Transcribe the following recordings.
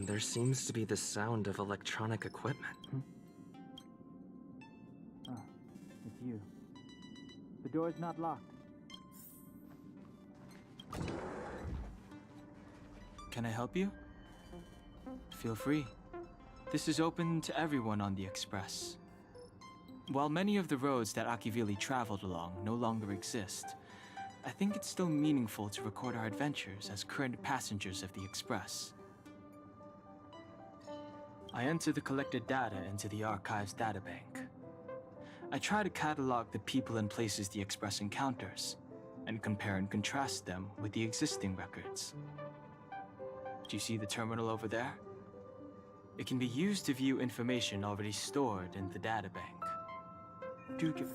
There seems to be the sound of electronic equipment. Ah, it's you. The door is not locked. Can I help you? Feel free. This is open to everyone on the Express. While many of the roads that Akivili traveled along no longer exist, I think it's still meaningful to record our adventures as current passengers of the Express. I enter the collected data into the Archives databank. I try to catalog the people and places the Express encounters, and compare and contrast them with the existing records. Do you see the terminal over there? It can be used to view information already stored in the databank. Do give it.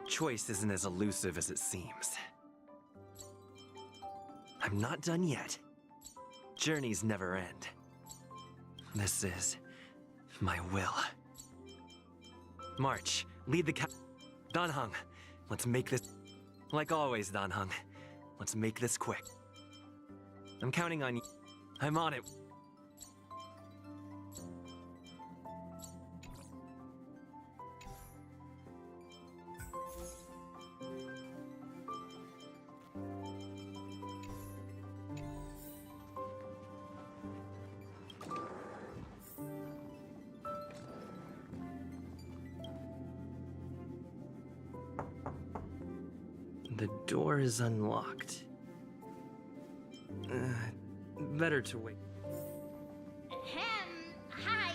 Choice isn't as elusive as it seems. I'm not done yet. Journeys never end. This is my will. March, lead the Danheng, let's make this... Like always, Danheng. Let's make this quick. I'm counting on you. I'm on it. The door is unlocked. Better to wait. Ahem. Hi.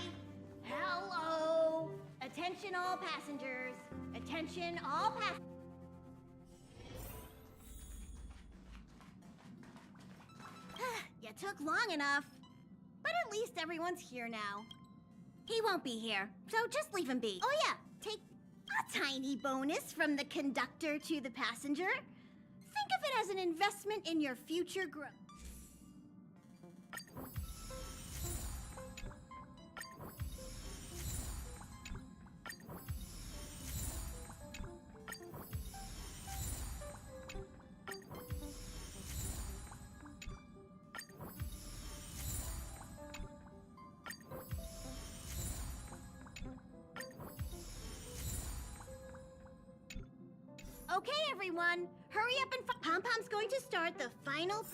Hello. Attention all passengers. Attention all passengers. You took long enough. But at least everyone's here now. He won't be here, so just leave him be. Oh yeah, take a tiny bonus from the conductor to the passenger. Think of it as an investment in your future growth. Okay, everyone, hurry up and Pom-Pom's going to start the final...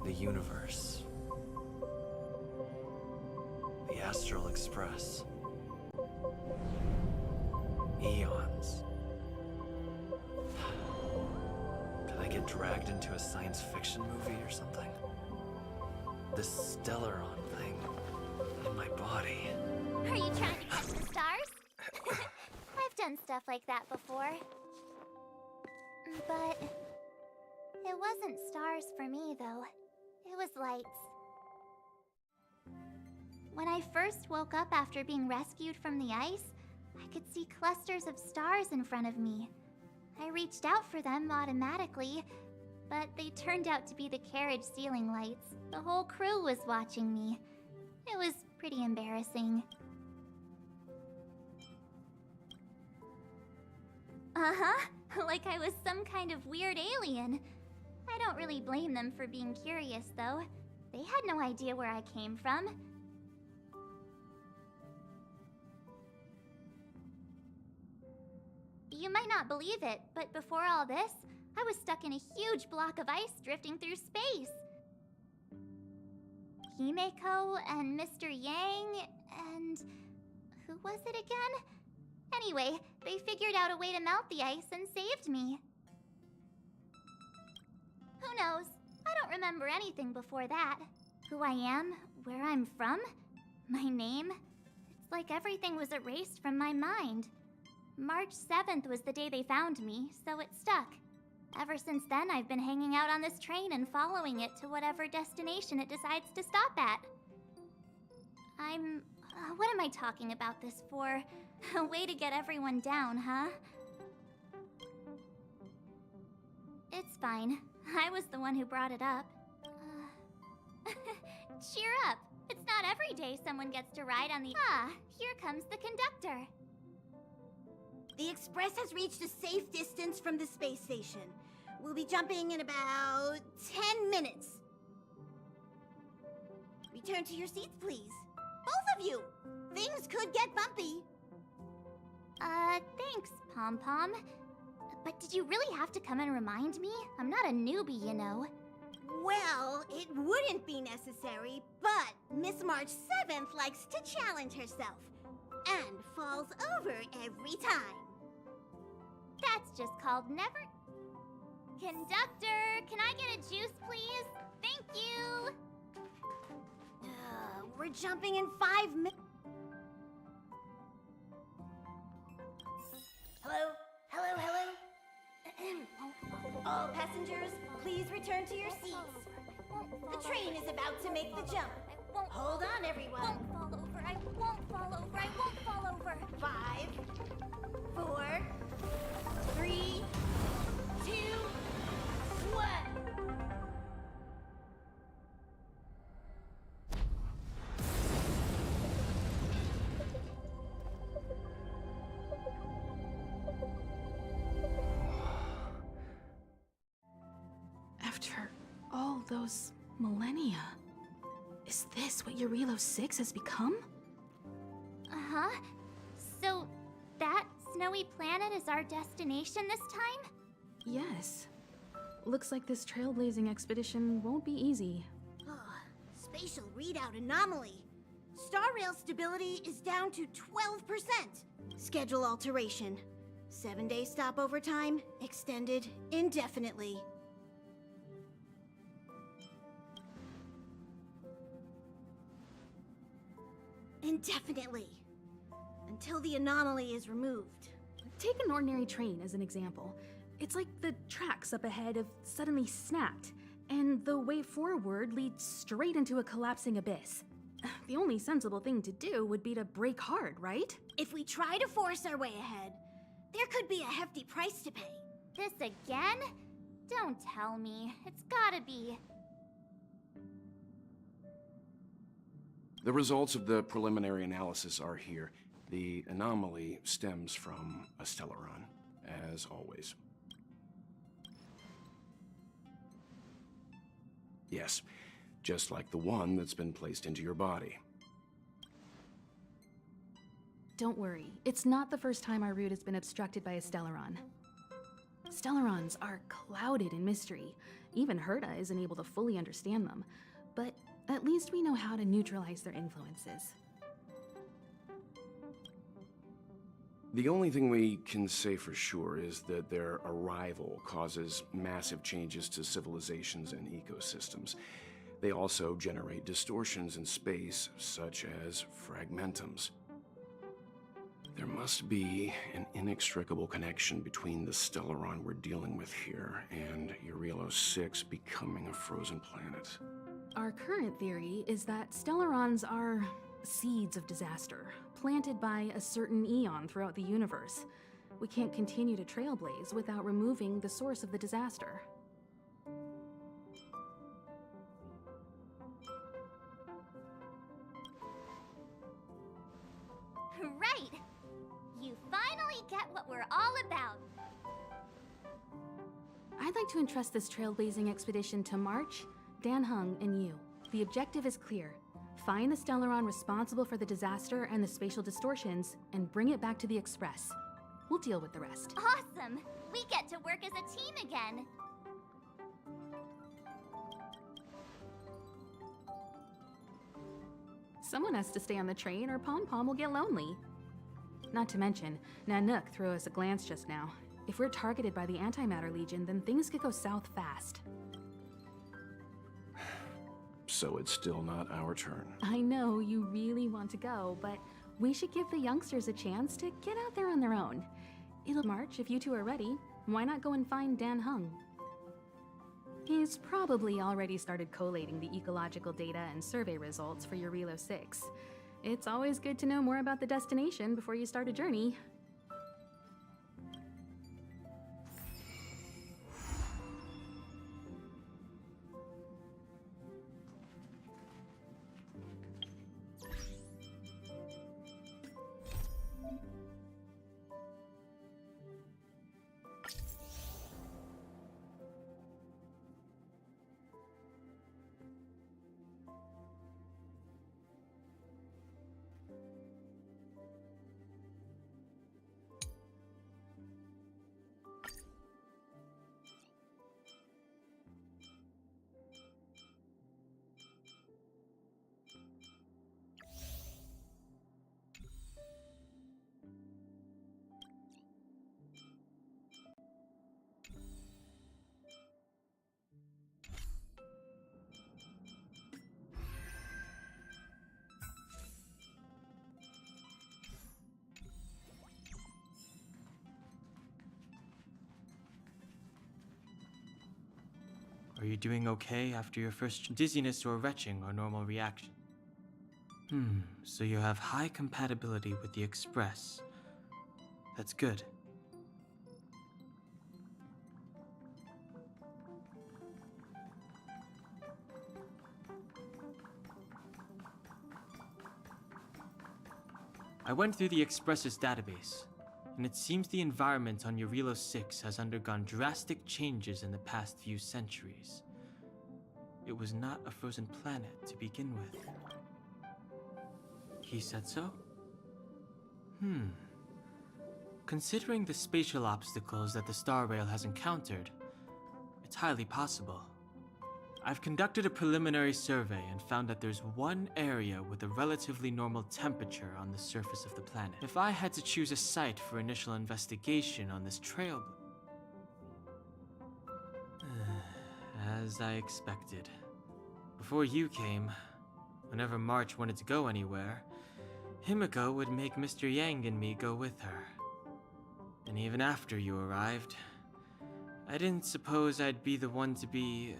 The universe. The Astral Express. Eons. Did I get dragged into a science fiction movie or something? This Stellaron thing in my body. Are you trying to catch the stars? I've done stuff like that before. But it wasn't stars for me, though. It was lights. When I first woke up after being rescued from the ice, I could see clusters of stars in front of me. I reached out for them automatically, but they turned out to be the carriage ceiling lights. The whole crew was watching me. It was pretty embarrassing. Uh-huh, like I was some kind of weird alien. I don't really blame them for being curious, though. They had no idea where I came from. You might not believe it, but before all this, I was stuck in a huge block of ice drifting through space. Himeko and Mr. Yang and... who was it again? Anyway, they figured out a way to melt the ice and saved me. Who knows? I don't remember anything before that. Who I am, where I'm from, my name. It's like everything was erased from my mind. March 7th was the day they found me, so it stuck. Ever since then, I've been hanging out on this train and following it to whatever destination it decides to stop at. What am I talking about this for? A way to get everyone down, huh? It's fine. I was the one who brought it up. Cheer up. It's not every day someone gets to ride on the... Ah, here comes the conductor. The Express has reached a safe distance from the space station. We'll be jumping in about 10 minutes. Return to your seats, please. Both of you! Things could get bumpy. Thanks, Pom-Pom. But did you really have to come and remind me? I'm not a newbie, you know. Well, it wouldn't be necessary, but Miss March 7th likes to challenge herself. And falls over every time. That's just called never... Conductor, can I get a juice, please? Thank you! We're jumping in 5 minutes. Hello? Hello, hello? All passengers, please return to your seats. The train is about to make the jump. Hold on, everyone. I won't fall over. I won't fall over. I won't fall over. 5, 4, 3, 2, 1. After all those millennia, is this what Eurilo 6 has become? Uh-huh. So, that snowy planet is our destination this time? Yes. Looks like this trailblazing expedition won't be easy. Spatial readout anomaly. Star rail stability is down to 12%. Schedule alteration. 7-day stopover time extended indefinitely. Indefinitely. Until the anomaly is removed. Take an ordinary train as an example. It's like the tracks up ahead have suddenly snapped, and the way forward leads straight into a collapsing abyss. The only sensible thing to do would be to brake hard, right? If we try to force our way ahead, there could be a hefty price to pay. This again? Don't tell me. It's gotta be. The results of the preliminary analysis are here. The anomaly stems from a Stellaron, as always. Yes, just like the one that's been placed into your body. Don't worry, it's not the first time our route has been obstructed by a Stellaron. Stellarons are clouded in mystery. Even Herta isn't able to fully understand them. But at least we know how to neutralize their influences. The only thing we can say for sure is that their arrival causes massive changes to civilizations and ecosystems. They also generate distortions in space, such as fragmentums. There must be an inextricable connection between the Stellaron we're dealing with here and Eurilo 6 becoming a frozen planet. Our current theory is that Stellarons are seeds of disaster, planted by a certain eon throughout the universe. We can't continue to trailblaze without removing the source of the disaster. Right! You finally get what we're all about. I'd like to entrust this trailblazing expedition to March, Dan Heng, and you. The objective is clear. Find the Stellaron responsible for the disaster and the spatial distortions, and bring it back to the Express. We'll deal with the rest. Awesome! We get to work as a team again. Someone has to stay on the train or Pom Pom will get lonely. Not to mention, Nanook threw us a glance just now. If we're targeted by the Antimatter Legion, then things could go south fast. So it's still not our turn. I know you really want to go, but we should give the youngsters a chance to get out there on their own. It'll March if you two are ready. Why not go and find Dan Heng? He's probably already started collating the ecological data and survey results for your Relo 6. It's always good to know more about the destination before you start a journey. Are you doing okay after your first dizziness or retching or normal reaction? So you have high compatibility with the Express. That's good. I went through the Express's database, and it seems the environment on Eurilo 6 has undergone drastic changes in the past few centuries. It was not a frozen planet to begin with. He said so? Considering the spatial obstacles that the Star Rail has encountered, it's highly possible. I've conducted a preliminary survey and found that there's one area with a relatively normal temperature on the surface of the planet. If I had to choose a site for initial investigation on this trail... As I expected. Before you came, whenever March wanted to go anywhere, Himiko would make Mr. Yang and me go with her. And even after you arrived, I didn't suppose I'd be the one to be...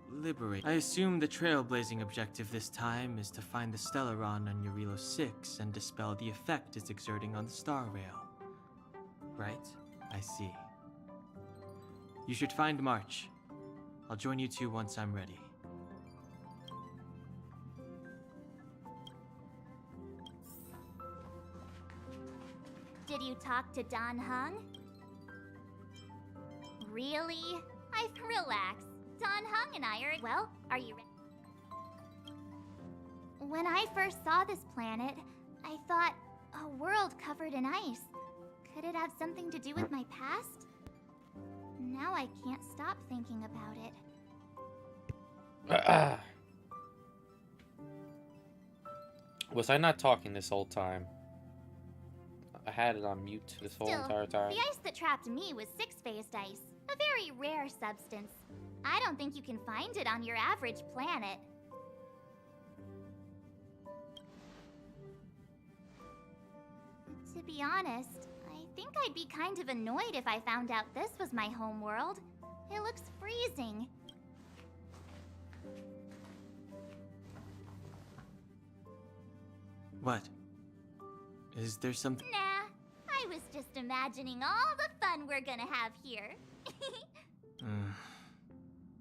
liberated. I assume the trailblazing objective this time is to find the Stellaron on Eurilo 6 and dispel the effect it's exerting on the Star Rail. Right? I see. You should find March. I'll join you two once I'm ready. Did you talk to Dan Heng? Really? Relax. Dan Heng and I are... Well, are you ready? When I first saw this planet, I thought, a world covered in ice. Could it have something to do with my past? Now I can't stop thinking about it. Was I not talking this whole time? I had it on mute this whole Still, entire time. the ice that trapped me was six-phased ice, a very rare substance. I don't think you can find it on your average planet. To be honest, I think I'd be kind of annoyed if I found out this was my home world. It looks freezing. What? Is there something? Nah, I was just imagining all the fun we're gonna have here.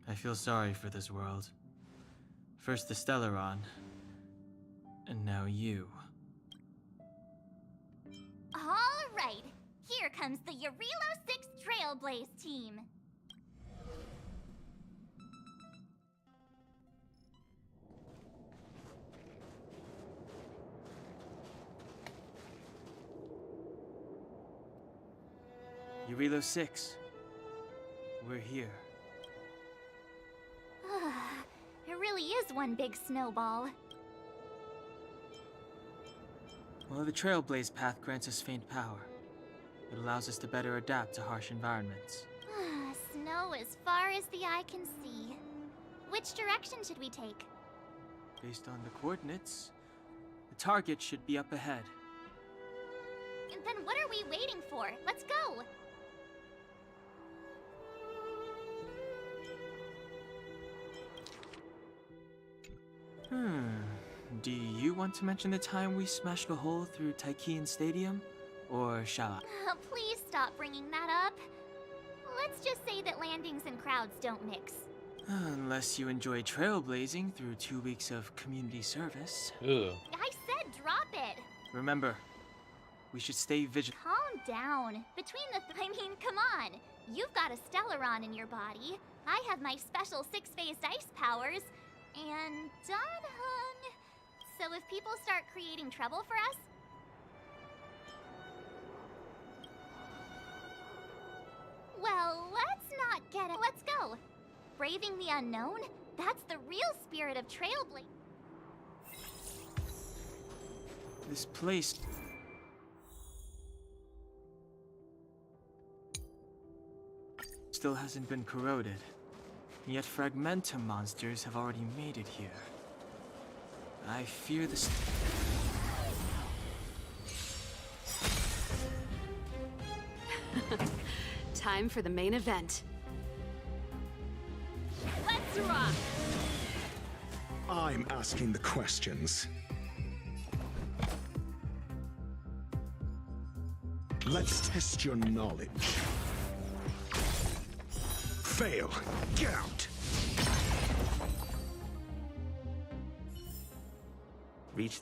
I feel sorry for this world. First the Stellaron, and now you. All right, here comes the Yarilo 6 Trailblaze team. Yarilo 6. We're here. It really is one big snowball. Well, the Trailblaze path grants us faint power. It allows us to better adapt to harsh environments. Snow as far as the eye can see. Which direction should we take? Based on the coordinates, the target should be up ahead. Then what are we waiting for? Let's go! Do you want to mention the time we smashed a hole through Taikian Stadium? Or shall I? Please stop bringing that up. Let's just say that landings and crowds don't mix. Unless you enjoy trailblazing through 2 weeks of community service. Ugh. I said drop it! Remember, we should stay vigilant. Calm down. Between I mean, come on. You've got a Stellaron in your body. I have my special 6-phased ice powers. And Dan-hung. So if people start creating trouble for us... Well, let's not get it. Let's go. Braving the unknown? That's the real spirit of Trailblaze. This place... still hasn't been corroded. Yet Fragmentum monsters have already made it here. I fear the... Time for the main event. Let's rock! I'm asking the questions. Let's test your knowledge. Fail. Get out. Reach.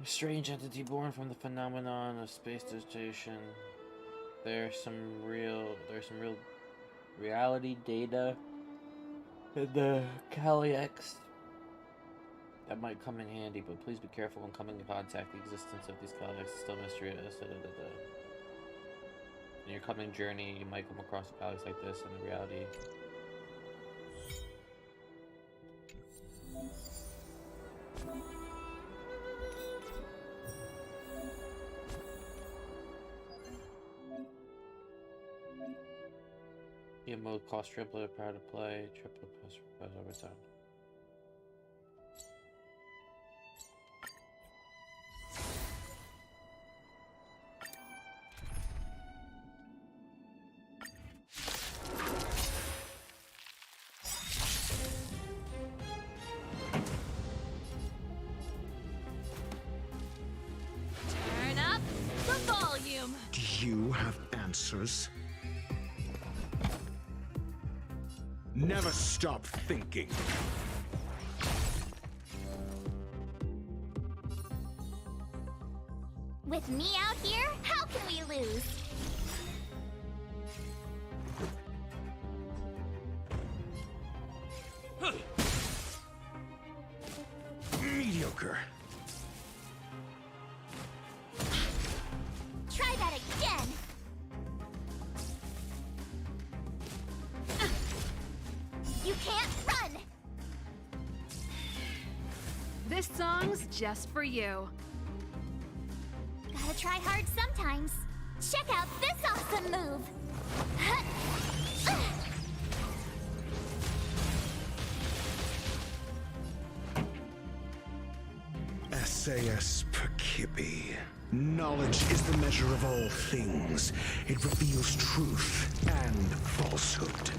A strange entity born from the phenomenon of space dilatation. There's some real reality data in the Kali-X that might come in handy, but please be careful when coming in contact. The existence of these Kali-X is still mysterious. In your coming journey, you might come across a Kali-X like this in the reality. Game mode cost triplet prior to play, triplet plus over time. Turn up the volume. Do you have answers? Never stop thinking. With me out here, how can we lose? Mediocre. Try that again! You can't run! This song's just for you. Gotta try hard sometimes. Check out this awesome move! Sayas Perkibi. Knowledge is the measure of all things. It reveals truth and falsehood.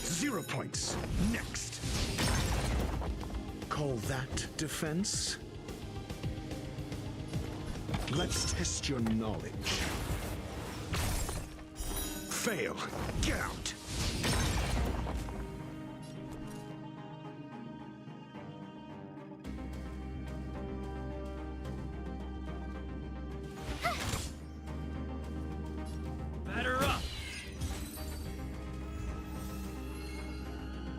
0 points. Next. Call that defense? Let's test your knowledge. Fail. Get out. Batter up.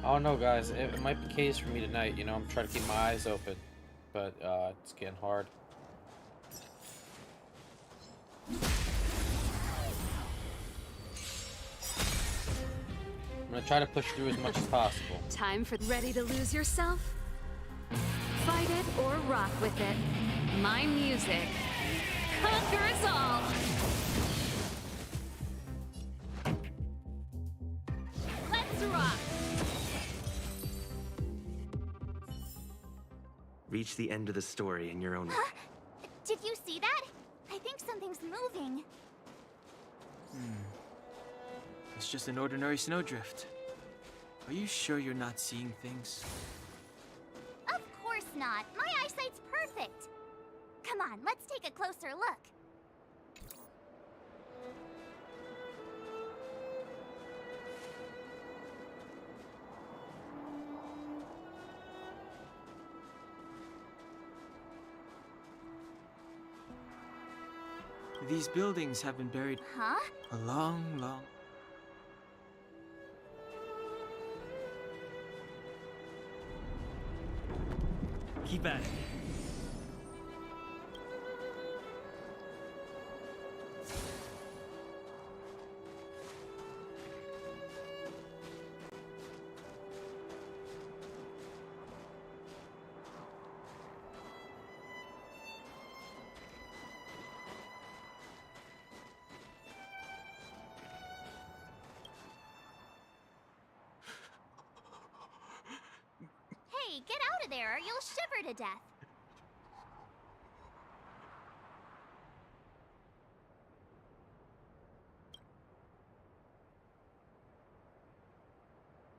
I don't know, guys. It might be case for me tonight. You know, I'm trying to keep my eyes open, but it's getting hard. I'm gonna try to push through as much as possible. Time for ready to lose yourself? Fight it or rock with it. My music conquers all. Let's rock! Reach the end of the story in your own way. Did you see that? I think something's moving. It's just an ordinary snowdrift. Are you sure you're not seeing things? Of course not. My eyesight's perfect. Come on, let's take a closer look. These buildings have been buried Huh? a long, long... Keep at it. Hey, get out of there or you'll shiver to death.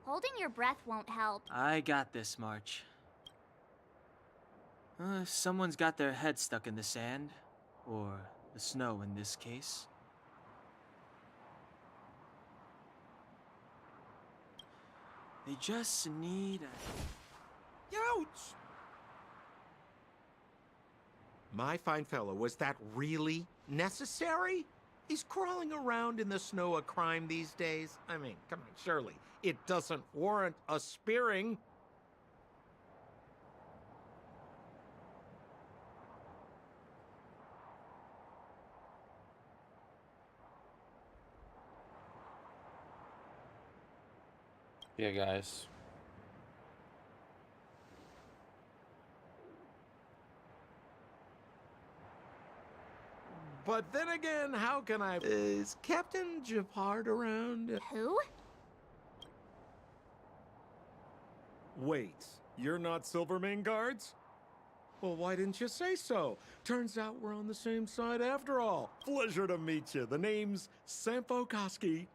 Holding your breath won't help. I got this, March. Someone's got their head stuck in the sand. Or the snow in this case. They just need a... Ouch! My fine fellow, was that really necessary? Is crawling around in the snow a crime these days? I mean, come on, surely. It doesn't warrant a spearing. Yeah, guys. But then again, how can I... Is Captain Gepard around? Who? Wait, you're not Silvermane guards? Well, why didn't you say so? Turns out we're on the same side after all. Pleasure to meet you. The name's Sampo Koski.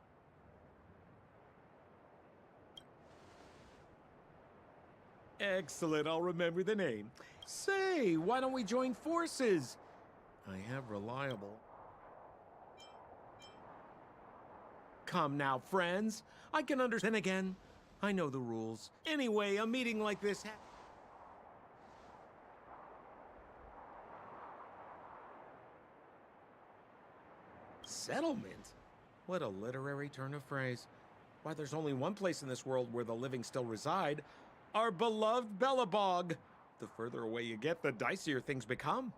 Excellent, I'll remember the name. Say, why don't we join forces? I have reliable. Come now, friends. I can understand again. I know the rules. Anyway, a meeting like this Settlement? What a literary turn of phrase. Why, there's only one place in this world where the living still reside. Our beloved Belobog. The further away you get, the dicier things become.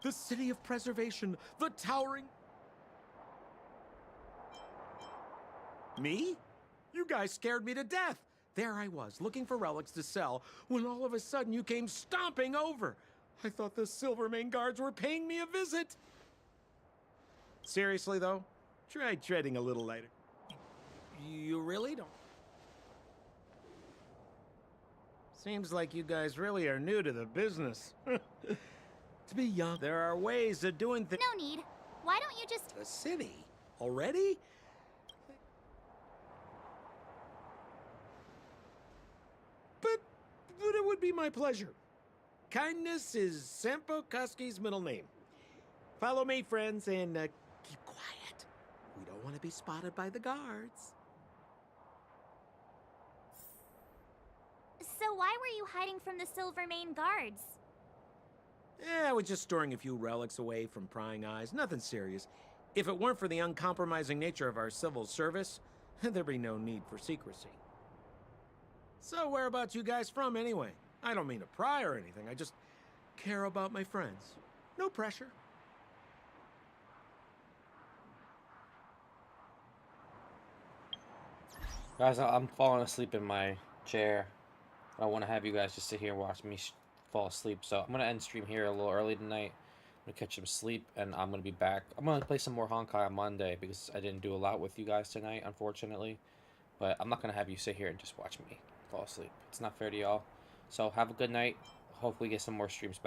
The city of preservation, the towering... Me? You guys scared me to death. There I was, looking for relics to sell, when all of a sudden you came stomping over. I thought the Silvermane guards were paying me a visit. Seriously, though, try treading a little lighter. You really don't? Seems like you guys really are new to the business. To be young, there are ways of doing things. No need. Why don't you just... The city? Already? But it would be my pleasure. Kindness is Sampo Koski's middle name. Follow me, friends, and keep quiet. We don't want to be spotted by the guards. So why were you hiding from the Silvermane guards? I was just storing a few relics away from prying eyes. Nothing serious. If it weren't for the uncompromising nature of our civil service, there'd be no need for secrecy. So whereabouts you guys from, anyway? I don't mean to pry or anything. I just care about my friends. No pressure. Guys, I'm falling asleep in my chair. I don't want to have you guys just sit here and watch me fall asleep. So I'm going to end stream here a little early tonight. I'm going to catch some sleep, and I'm going to be back. I'm going to play some more Honkai on Monday because I didn't do a lot with you guys tonight, unfortunately. But I'm not going to have you sit here and just watch me fall asleep. It's not fair to y'all. So have a good night. Hopefully get some more streams back.